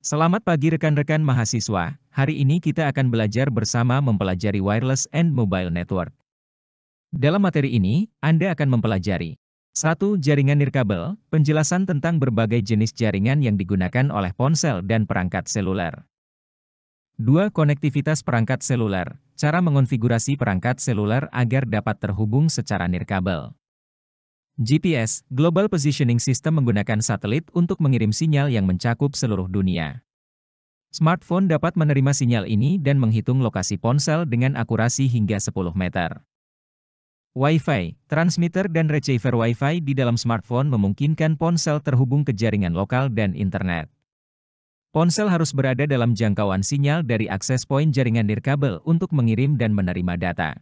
Selamat pagi rekan-rekan mahasiswa. Hari ini kita akan belajar bersama mempelajari wireless and mobile network. Dalam materi ini, Anda akan mempelajari 1. Jaringan nirkabel, penjelasan tentang berbagai jenis jaringan yang digunakan oleh ponsel dan perangkat seluler. 2. Konektivitas perangkat seluler, cara mengonfigurasi perangkat seluler agar dapat terhubung secara nirkabel. GPS, Global Positioning System menggunakan satelit untuk mengirim sinyal yang mencakup seluruh dunia. Smartphone dapat menerima sinyal ini dan menghitung lokasi ponsel dengan akurasi hingga 10 meter. Wi-Fi, transmitter dan receiver Wi-Fi di dalam smartphone memungkinkan ponsel terhubung ke jaringan lokal dan internet. Ponsel harus berada dalam jangkauan sinyal dari akses poin jaringan nirkabel untuk mengirim dan menerima data.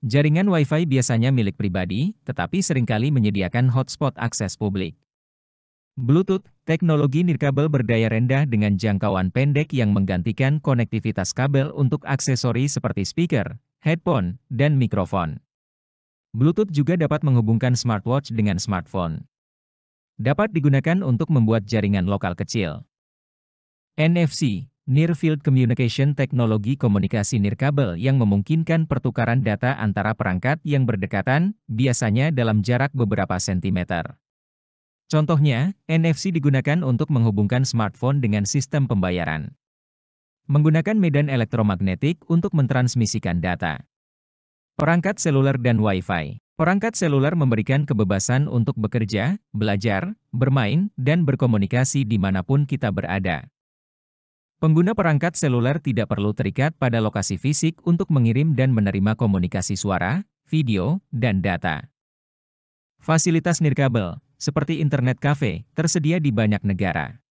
Jaringan Wi-Fi biasanya milik pribadi, tetapi seringkali menyediakan hotspot akses publik. Bluetooth, teknologi nirkabel berdaya rendah dengan jangkauan pendek yang menggantikan konektivitas kabel untuk aksesori seperti speaker, headphone, dan mikrofon. Bluetooth juga dapat menghubungkan smartwatch dengan smartphone. Dapat digunakan untuk membuat jaringan lokal kecil. NFC, Near Field Communication, teknologi komunikasi nirkabel yang memungkinkan pertukaran data antara perangkat yang berdekatan, biasanya dalam jarak beberapa sentimeter. Contohnya, NFC digunakan untuk menghubungkan smartphone dengan sistem pembayaran. Menggunakan medan elektromagnetik untuk mentransmisikan data. Perangkat seluler dan Wi-Fi. Perangkat seluler memberikan kebebasan untuk bekerja, belajar, bermain, dan berkomunikasi dimanapun kita berada. Pengguna perangkat seluler tidak perlu terikat pada lokasi fisik untuk mengirim dan menerima komunikasi suara, video, dan data. Fasilitas nirkabel, seperti internet cafe, tersedia di banyak negara.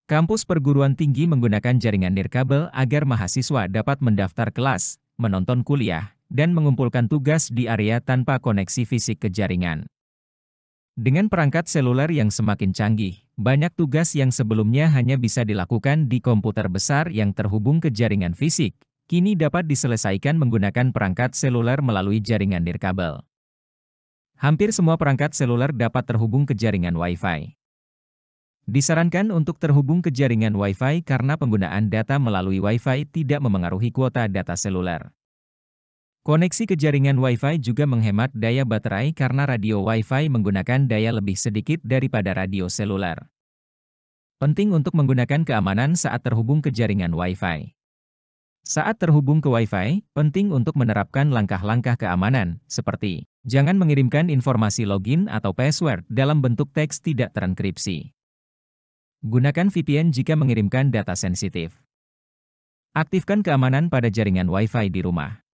Kampus perguruan tinggi menggunakan jaringan nirkabel agar mahasiswa dapat mendaftar kelas, menonton kuliah, dan mengumpulkan tugas di area tanpa koneksi fisik ke jaringan. Dengan perangkat seluler yang semakin canggih, banyak tugas yang sebelumnya hanya bisa dilakukan di komputer besar yang terhubung ke jaringan fisik, kini dapat diselesaikan menggunakan perangkat seluler melalui jaringan nirkabel. Hampir semua perangkat seluler dapat terhubung ke jaringan Wi-Fi. Disarankan untuk terhubung ke jaringan Wi-Fi karena penggunaan data melalui Wi-Fi tidak memengaruhi kuota data seluler. Koneksi ke jaringan Wi-Fi juga menghemat daya baterai karena radio Wi-Fi menggunakan daya lebih sedikit daripada radio seluler. Penting untuk menggunakan keamanan saat terhubung ke jaringan Wi-Fi. Saat terhubung ke Wi-Fi, penting untuk menerapkan langkah-langkah keamanan, seperti jangan mengirimkan informasi login atau password dalam bentuk teks tidak terenkripsi. Gunakan VPN jika mengirimkan data sensitif. Aktifkan keamanan pada jaringan Wi-Fi di rumah.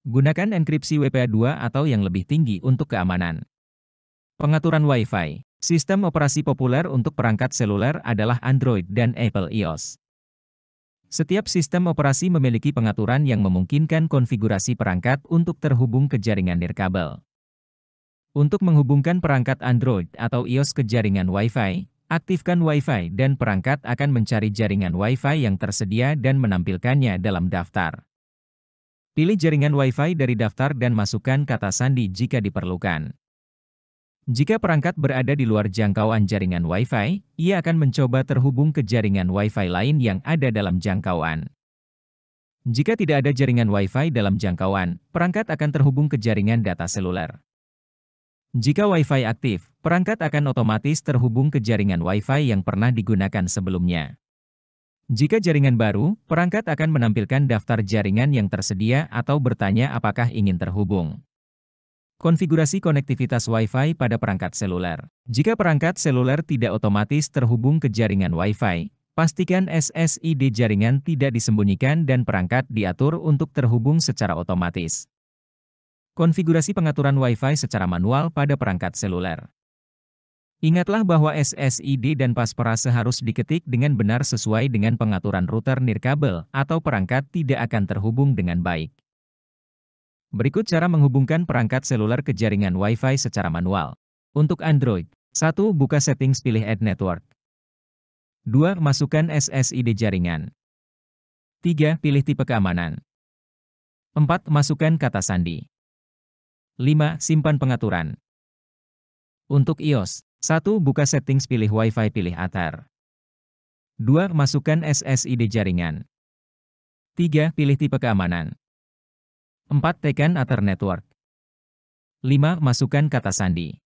Gunakan enkripsi WPA2 atau yang lebih tinggi untuk keamanan. Pengaturan Wi-Fi. Sistem operasi populer untuk perangkat seluler adalah Android dan Apple iOS. Setiap sistem operasi memiliki pengaturan yang memungkinkan konfigurasi perangkat untuk terhubung ke jaringan nirkabel. Untuk menghubungkan perangkat Android atau iOS ke jaringan Wi-Fi, aktifkan Wi-Fi dan perangkat akan mencari jaringan Wi-Fi yang tersedia dan menampilkannya dalam daftar. Pilih jaringan Wi-Fi dari daftar dan masukkan kata sandi jika diperlukan. Jika perangkat berada di luar jangkauan jaringan Wi-Fi, ia akan mencoba terhubung ke jaringan Wi-Fi lain yang ada dalam jangkauan. Jika tidak ada jaringan Wi-Fi dalam jangkauan, perangkat akan terhubung ke jaringan data seluler. Jika Wi-Fi aktif, perangkat akan otomatis terhubung ke jaringan Wi-Fi yang pernah digunakan sebelumnya. Jika jaringan baru, perangkat akan menampilkan daftar jaringan yang tersedia atau bertanya apakah ingin terhubung. Konfigurasi konektivitas Wi-Fi pada perangkat seluler. Jika perangkat seluler tidak otomatis terhubung ke jaringan Wi-Fi, pastikan SSID jaringan tidak disembunyikan dan perangkat diatur untuk terhubung secara otomatis. Konfigurasi pengaturan Wi-Fi secara manual pada perangkat seluler. Ingatlah bahwa SSID dan pasparase harus diketik dengan benar sesuai dengan pengaturan router nirkabel atau perangkat tidak akan terhubung dengan baik. Berikut cara menghubungkan perangkat seluler ke jaringan Wi-Fi secara manual. Untuk Android, 1. Buka settings, pilih Add Network. 2. Masukkan SSID jaringan. 3. Pilih tipe keamanan. 4. Masukkan kata sandi. 5. Simpan pengaturan. Untuk iOS, 1. Buka settings, pilih Wi-Fi, pilih Ather. 2. Masukkan SSID jaringan. 3. Pilih tipe keamanan. 4. Tekan Enter Network. 5. Masukkan kata sandi.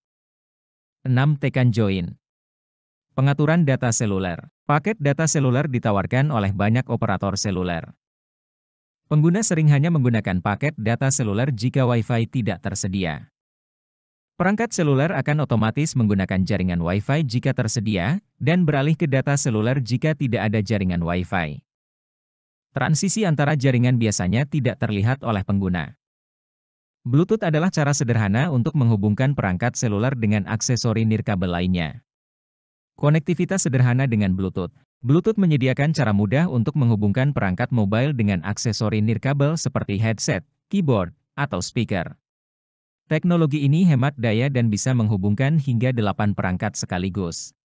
6. Tekan Join. Pengaturan data seluler. Paket data seluler ditawarkan oleh banyak operator seluler. Pengguna sering hanya menggunakan paket data seluler jika Wi-Fi tidak tersedia. Perangkat seluler akan otomatis menggunakan jaringan Wi-Fi jika tersedia, dan beralih ke data seluler jika tidak ada jaringan Wi-Fi. Transisi antara jaringan biasanya tidak terlihat oleh pengguna. Bluetooth adalah cara sederhana untuk menghubungkan perangkat seluler dengan aksesori nirkabel lainnya. Konektivitas sederhana dengan Bluetooth. Bluetooth menyediakan cara mudah untuk menghubungkan perangkat mobile dengan aksesori nirkabel seperti headset, keyboard, atau speaker. Teknologi ini hemat daya dan bisa menghubungkan hingga 8 perangkat sekaligus.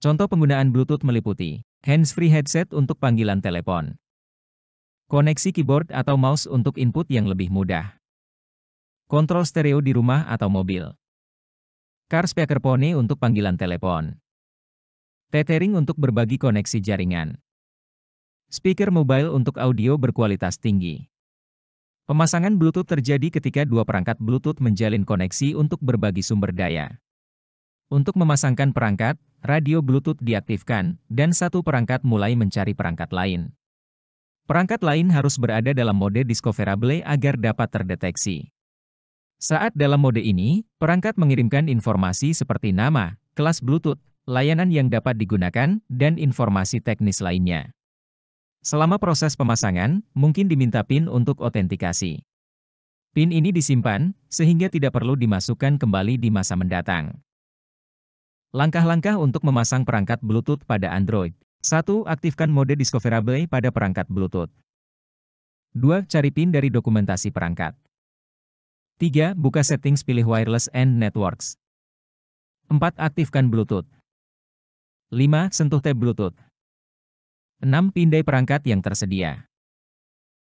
Contoh penggunaan Bluetooth meliputi hands-free headset untuk panggilan telepon, koneksi keyboard atau mouse untuk input yang lebih mudah, kontrol stereo di rumah atau mobil, car speakerphone untuk panggilan telepon, tethering untuk berbagi koneksi jaringan, speaker mobile untuk audio berkualitas tinggi. Pemasangan Bluetooth terjadi ketika dua perangkat Bluetooth menjalin koneksi untuk berbagi sumber daya. Untuk memasangkan perangkat, radio Bluetooth diaktifkan, dan satu perangkat mulai mencari perangkat lain. Perangkat lain harus berada dalam mode discoverable agar dapat terdeteksi. Saat dalam mode ini, perangkat mengirimkan informasi seperti nama, kelas Bluetooth, layanan yang dapat digunakan, dan informasi teknis lainnya. Selama proses pemasangan, mungkin diminta PIN untuk otentikasi. PIN ini disimpan, sehingga tidak perlu dimasukkan kembali di masa mendatang. Langkah-langkah untuk memasang perangkat Bluetooth pada Android. 1. Aktifkan mode discoverable pada perangkat Bluetooth. 2. Cari PIN dari dokumentasi perangkat. 3. Buka settings, pilih Wireless and Networks. 4. Aktifkan Bluetooth. 5. Sentuh tab Bluetooth. 6. Pindai perangkat yang tersedia.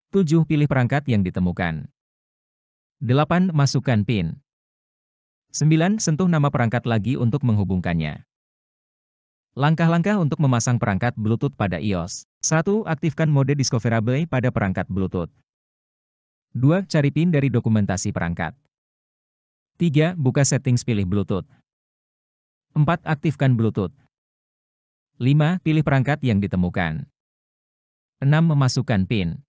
7. Pilih perangkat yang ditemukan. 8. Masukkan PIN. 9. Sentuh nama perangkat lagi untuk menghubungkannya. Langkah-langkah untuk memasang perangkat Bluetooth pada iOS. 1. Aktifkan mode discoverable pada perangkat Bluetooth. 2. Cari PIN dari dokumentasi perangkat. 3. Buka settings, pilih Bluetooth. 4. Aktifkan Bluetooth. 5. Pilih perangkat yang ditemukan. 6. Memasukkan PIN.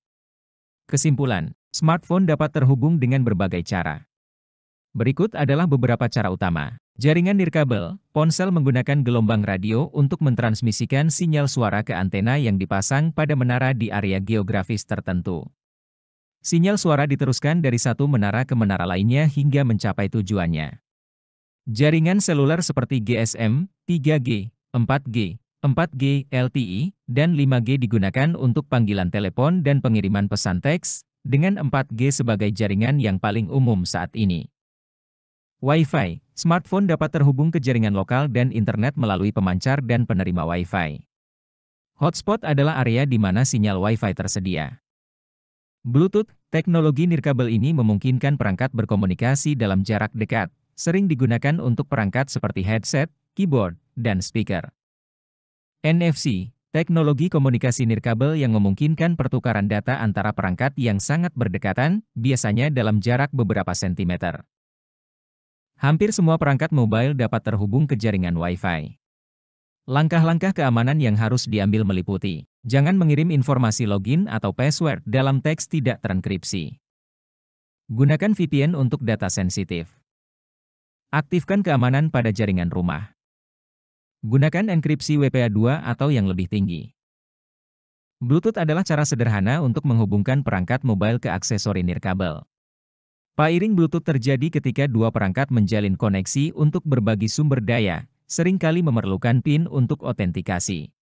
Kesimpulan, smartphone dapat terhubung dengan berbagai cara. Berikut adalah beberapa cara utama. Jaringan nirkabel, ponsel menggunakan gelombang radio untuk mentransmisikan sinyal suara ke antena yang dipasang pada menara di area geografis tertentu. Sinyal suara diteruskan dari satu menara ke menara lainnya hingga mencapai tujuannya. Jaringan seluler seperti GSM, 3G, 4G, 4G, LTE, dan 5G digunakan untuk panggilan telepon dan pengiriman pesan teks, dengan 4G sebagai jaringan yang paling umum saat ini. Wi-Fi, smartphone dapat terhubung ke jaringan lokal dan internet melalui pemancar dan penerima Wi-Fi. Hotspot adalah area di mana sinyal Wi-Fi tersedia. Bluetooth, teknologi nirkabel ini memungkinkan perangkat berkomunikasi dalam jarak dekat, sering digunakan untuk perangkat seperti headset, keyboard, dan speaker. NFC, teknologi komunikasi nirkabel yang memungkinkan pertukaran data antara perangkat yang sangat berdekatan, biasanya dalam jarak beberapa sentimeter. Hampir semua perangkat mobile dapat terhubung ke jaringan Wi-Fi. Langkah-langkah keamanan yang harus diambil meliputi: jangan mengirim informasi login atau password dalam teks tidak terenkripsi. Gunakan VPN untuk data sensitif. Aktifkan keamanan pada jaringan rumah. Gunakan enkripsi WPA2 atau yang lebih tinggi. Bluetooth adalah cara sederhana untuk menghubungkan perangkat mobile ke aksesori nirkabel. Pairing Bluetooth terjadi ketika dua perangkat menjalin koneksi untuk berbagi sumber daya, seringkali memerlukan PIN untuk otentikasi.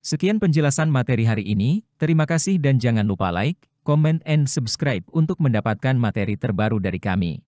Sekian penjelasan materi hari ini, terima kasih dan jangan lupa like, comment, and subscribe untuk mendapatkan materi terbaru dari kami.